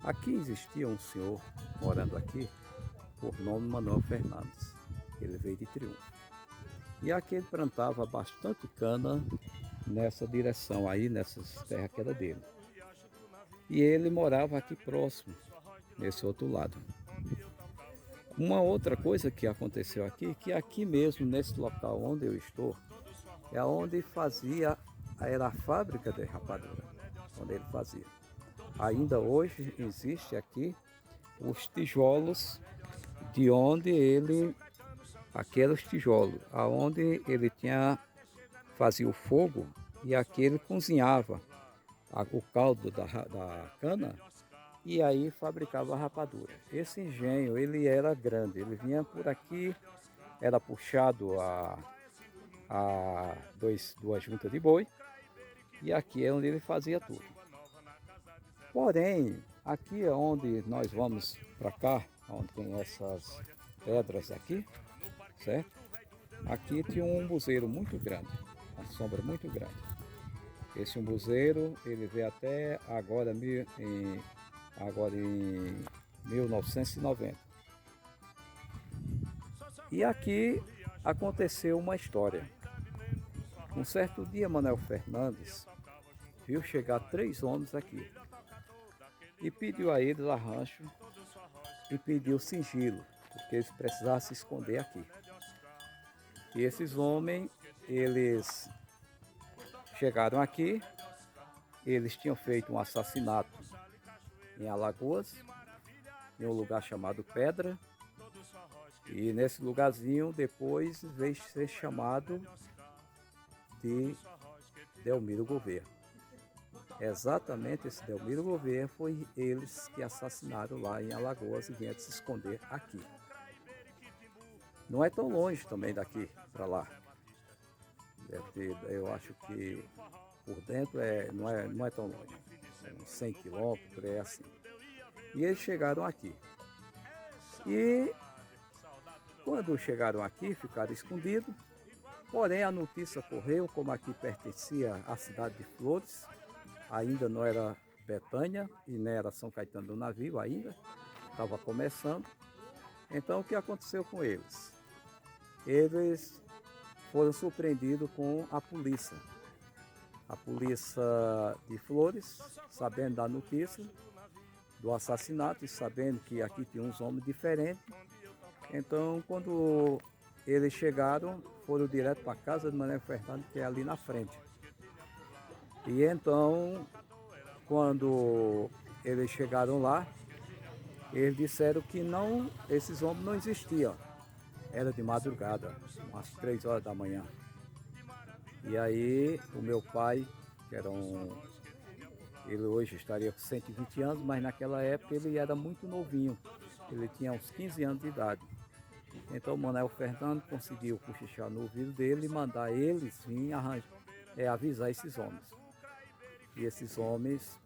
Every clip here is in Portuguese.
Aqui existia um senhor morando aqui, por nome Manuel Fernandes. Ele veio de Triunfo. E aqui ele plantava bastante cana nessa direção aí, nessas terras que era dele. E ele morava aqui próximo, nesse outro lado. Uma outra coisa que aconteceu aqui, que aqui mesmo, nesse local onde eu estou, é onde era a fábrica de rapadura, onde ele fazia. Ainda hoje existe aqui os tijolos de onde ele, aqueles tijolos, aonde ele fazia o fogo e aqui ele cozinhava o caldo da cana e aí fabricava a rapadura. Esse engenho, ele era grande, ele vinha por aqui, era puxado a duas juntas de boi e aqui é onde ele fazia tudo. Porém, aqui é onde nós vamos para cá, onde tem essas pedras aqui, certo? Aqui tinha um umbuzeiro muito grande, uma sombra muito grande. Esse umbuzeiro, ele veio até agora em 1990. E aqui aconteceu uma história. Um certo dia, Manuel Fernandes viu chegar 3 homens aqui e pediu a eles arranjo e pediu sigilo, porque eles precisavam se esconder aqui. E esses homens, eles chegaram aqui, eles tinham feito um assassinato em Alagoas, em um lugar chamado Pedra, e nesse lugarzinho depois veio ser chamado de Delmiro Gouveia. Exatamente esse Delmiro Gouveia foi eles que assassinaram lá em Alagoas e vieram se esconder aqui. Não é tão longe também daqui para lá. Eu acho que por dentro não é tão longe. É uns 100 quilômetros, é assim. E eles chegaram aqui. E quando chegaram aqui, ficaram escondidos. Porém, a notícia correu, como aqui pertencia à cidade de Flores, ainda não era Betânia e nem era São Caetano do Navio ainda, estava começando. Então, o que aconteceu com eles? Eles foram surpreendidos com a polícia. A polícia de Flores, sabendo da notícia do assassinato e sabendo que aqui tinha uns homens diferentes. Então, quando eles chegaram, foram direto para a casa de Manuel Fernandes, que é ali na frente. E então, quando eles chegaram lá, eles disseram que não, esses homens não existiam. Era de madrugada, umas 3 horas da manhã. E aí o meu pai, que era ele hoje estaria com 120 anos, mas naquela época ele era muito novinho. Ele tinha uns 15 anos de idade. Então o Manuel Fernando conseguiu cochichar no ouvido dele e mandar eles vir avisar esses homens. E esses homens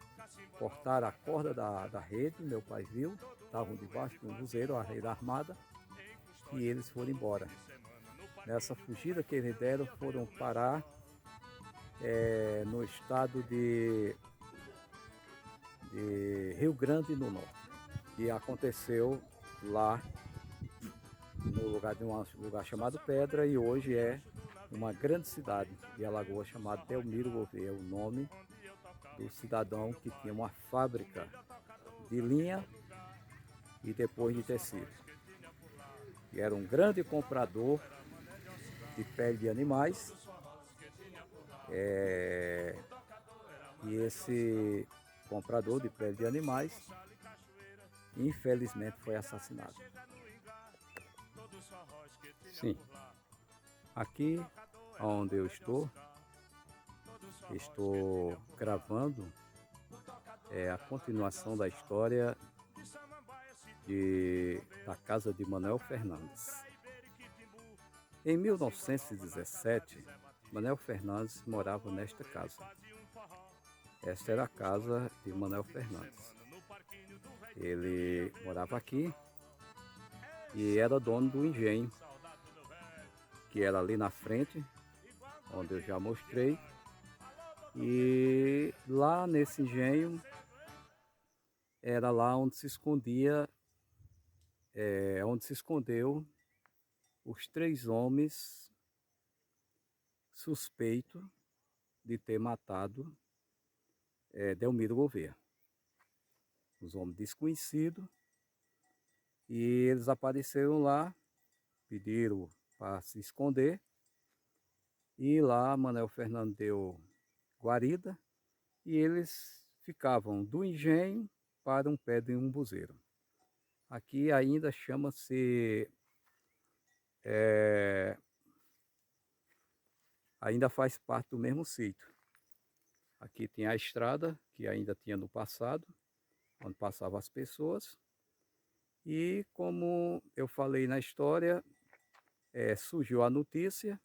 cortaram a corda da rede, meu pai viu, estavam debaixo de um buzeiro, a rede armada, e eles foram embora. Nessa fugida que eles deram, foram parar no estado de Rio Grande do Norte. E aconteceu lá no lugar de um lugar chamado Pedra e hoje é uma grande cidade de Alagoas chamada Delmiro Gouveia, o nome do cidadão que tinha uma fábrica de linha e depois de tecido. E era um grande comprador de pele de animais. E esse comprador de pele de animais, infelizmente, foi assassinado. Sim, aqui onde eu estou gravando a continuação da história da casa de Manuel Fernandes. Em 1917, Manuel Fernandes morava nesta casa. Esta era a casa de Manuel Fernandes. Ele morava aqui e era dono do engenho, que era ali na frente, onde eu já mostrei. E lá nesse engenho era lá onde se escondia, onde se escondeu os 3 homens suspeitos de ter matado Delmiro Gouveia. Os homens desconhecidos, e eles apareceram lá, pediram para se esconder, e lá Manuel Fernando deu guarida, e eles ficavam do engenho para um pé de umbuzeiro. Aqui ainda chama-se, ainda faz parte do mesmo sítio. Aqui tem a estrada, que ainda tinha no passado, onde passavam as pessoas. E como eu falei na história, surgiu a notícia,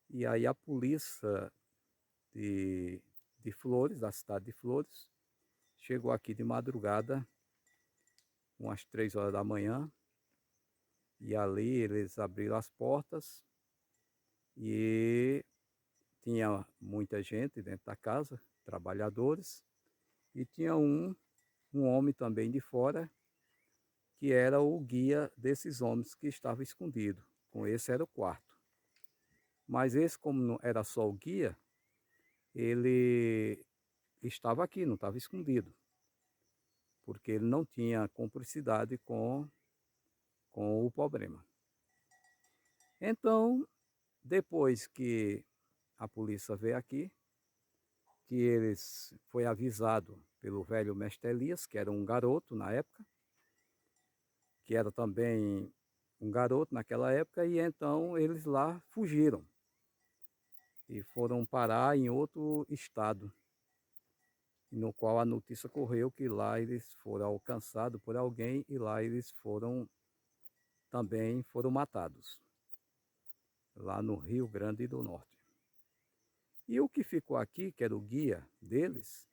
e aí a polícia de Flores, da cidade de Flores, chegou aqui de madrugada, umas 3 horas da manhã, e ali eles abriram as portas e tinha muita gente dentro da casa, trabalhadores, e tinha um homem também de fora, que era o guia desses homens que estava escondido. Com esse era o quarto. Mas esse, como não era só o guia, ele estava aqui, não estava escondido, porque ele não tinha cumplicidade com o problema. Então, depois que a polícia veio aqui, que eles foi avisado pelo velho mestre Elias, que era um garoto na época, que era também um garoto naquela época, e então eles lá fugiram e foram parar em outro estado, no qual a notícia correu que lá eles foram alcançados por alguém e lá eles também foram matados, lá no Rio Grande do Norte. E o que ficou aqui, que era o guia deles,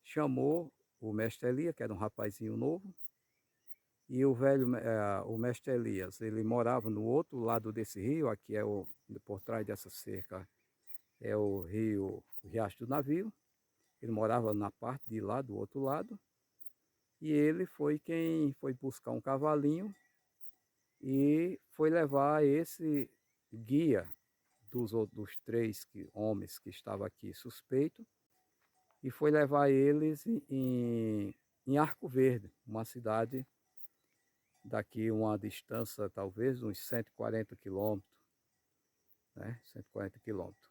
chamou o mestre Elias, que era um rapazinho novo, e o mestre Elias, ele morava no outro lado desse rio, aqui por trás dessa cerca, é o Riacho do Navio. Ele morava na parte de lá, do outro lado, e ele foi quem foi buscar um cavalinho e foi levar esse guia dos 3 homens que estavam aqui suspeitos, e foi levar eles em Arco Verde, uma cidade daqui, uma distância talvez uns 140 quilômetros, né? 140 quilômetros.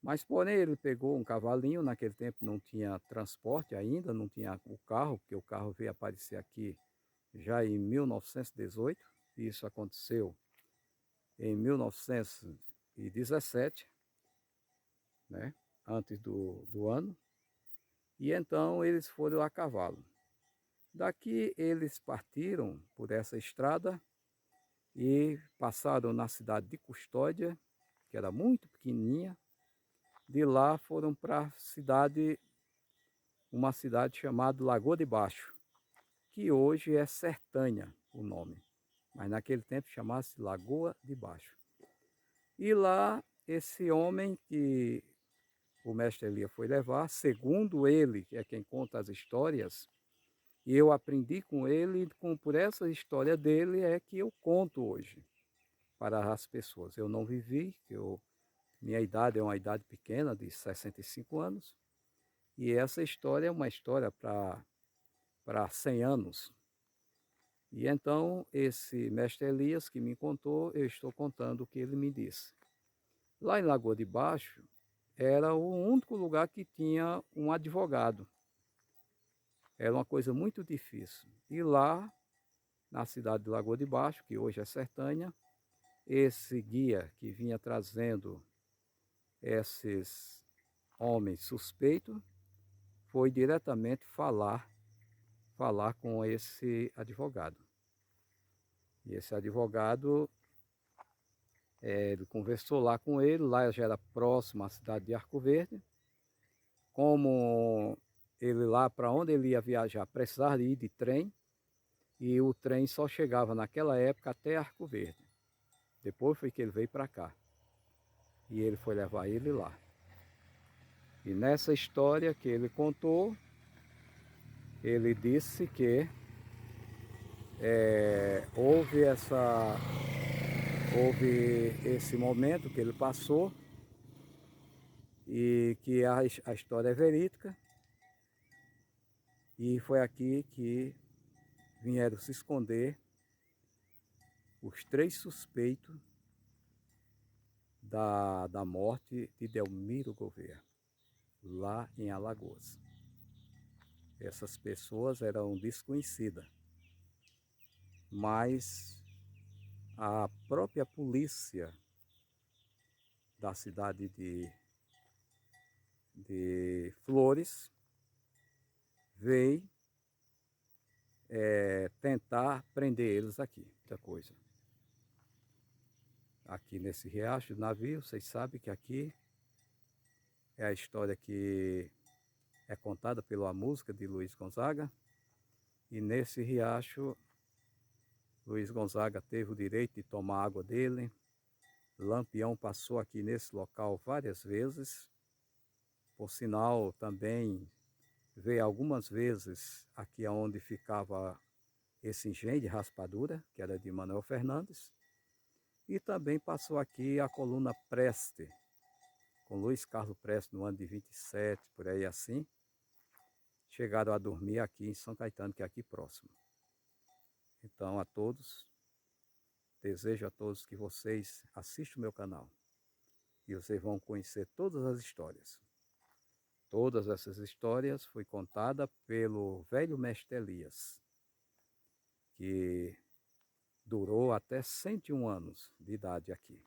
Mas porém ele pegou um cavalinho, naquele tempo não tinha transporte ainda, não tinha o carro, porque o carro veio aparecer aqui já em 1918, e isso aconteceu em 1917, né? Antes do ano, e então eles foram a cavalo. Daqui eles partiram por essa estrada e passaram na cidade de Custódia, que era muito pequenininha. De lá foram para uma cidade chamada Lagoa de Baixo, que hoje é Sertânia o nome, mas naquele tempo chamava-se Lagoa de Baixo. E lá esse homem que o mestre Elias foi levar, segundo ele, que é quem conta as histórias, e eu aprendi com ele, por essa história dele é que eu conto hoje para as pessoas. Eu não vivi, minha idade é uma idade pequena, de 65 anos, e essa história é uma história para 100 anos. E então, esse mestre Elias que me contou, eu estou contando o que ele me disse. Lá em Lagoa de Baixo, era o único lugar que tinha um advogado. Era uma coisa muito difícil. E lá, na cidade de Lagoa de Baixo, que hoje é Sertânia, esse guia que vinha trazendo esses homens suspeitos foi diretamente falar com esse advogado. E esse advogado, ele conversou lá com ele, lá já era próximo à cidade de Arco Verde. Como ele lá, para onde ele ia viajar, precisava ir de trem, e o trem só chegava naquela época até Arco Verde. Depois foi que ele veio para cá, e ele foi levar ele lá. E nessa história que ele contou, ele disse que houve esse momento que ele passou e que a história é verídica, e foi aqui que vieram se esconder os 3 suspeitos da morte de Delmiro Gouveia, lá em Alagoas. Essas pessoas eram desconhecidas, mas a própria polícia da cidade de Flores veio tentar prender eles aqui. Outra coisa, aqui nesse riacho do navio, vocês sabem que aqui é a história que é contada pela música de Luiz Gonzaga, e nesse riacho Luiz Gonzaga teve o direito de tomar água dele. Lampião passou aqui nesse local várias vezes, por sinal também veio algumas vezes aqui onde ficava esse engenho de raspadura, que era de Manuel Fernandes, e também passou aqui a coluna Preste, com Luiz Carlos Preste no ano de 27, por aí assim. Chegaram a dormir aqui em São Caetano, que é aqui próximo. Então a todos, desejo a todos que vocês assistam o meu canal e vocês vão conhecer todas as histórias. Todas essas histórias foi contada pelo velho mestre Elias, que durou até 101 anos de idade aqui.